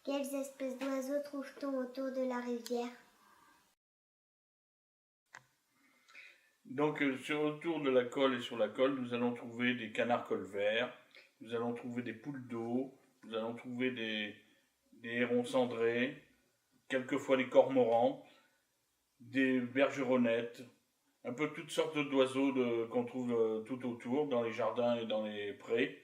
Quelles espèces d'oiseaux trouve-t-on autour de la rivière? Donc autour de la colle et sur la colle, nous allons trouver des canards colverts, nous allons trouver des poules d'eau, nous allons trouver des hérons cendrés, quelquefois des cormorans, des bergeronnettes, un peu toutes sortes d'oiseaux qu'on trouve tout autour, dans les jardins et dans les prés.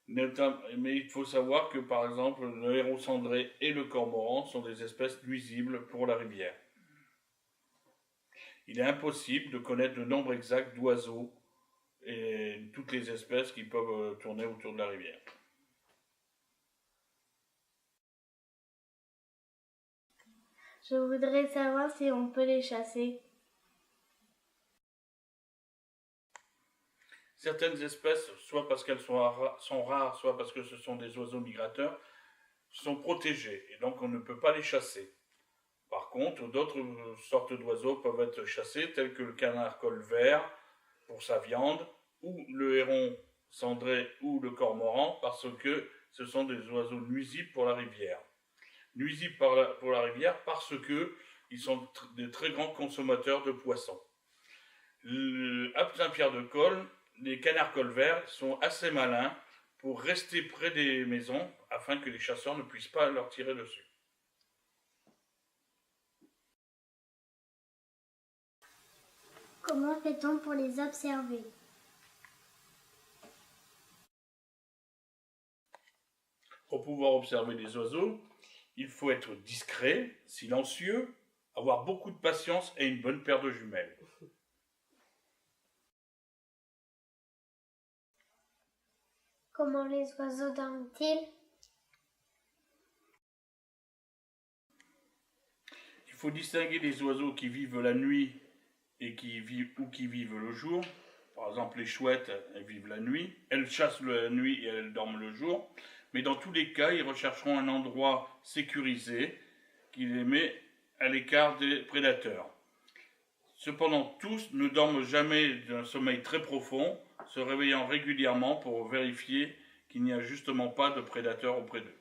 Mais il faut savoir que par exemple le héron cendré et le cormoran sont des espèces nuisibles pour la rivière. Il est impossible de connaître le nombre exact d'oiseaux et toutes les espèces qui peuvent tourner autour de la rivière. Je voudrais savoir si on peut les chasser. Certaines espèces, soit parce qu'elles sont rares, soit parce que ce sont des oiseaux migrateurs, sont protégées et donc on ne peut pas les chasser. Par contre, d'autres sortes d'oiseaux peuvent être chassés, tels que le canard colvert pour sa viande, ou le héron cendré ou le cormoran, parce que ce sont des oiseaux nuisibles pour la rivière. Nuisibles pour la rivière parce qu'ils sont des très grands consommateurs de poissons. À Saint-Pierre-de-Côle, les canards colverts sont assez malins pour rester près des maisons afin que les chasseurs ne puissent pas leur tirer dessus. Comment fait-on pour les observer? Pour pouvoir observer les oiseaux, il faut être discret, silencieux, avoir beaucoup de patience et une bonne paire de jumelles. Comment les oiseaux dorment-ils? Il faut distinguer les oiseaux qui vivent la nuit et qui vivent le jour. Par exemple, les chouettes, elles vivent la nuit. Elles chassent la nuit et elles dorment le jour. Mais dans tous les cas, ils rechercheront un endroit sécurisé qui les met à l'écart des prédateurs. Cependant, tous ne dorment jamais d'un sommeil très profond, se réveillant régulièrement pour vérifier qu'il n'y a justement pas de prédateurs auprès d'eux.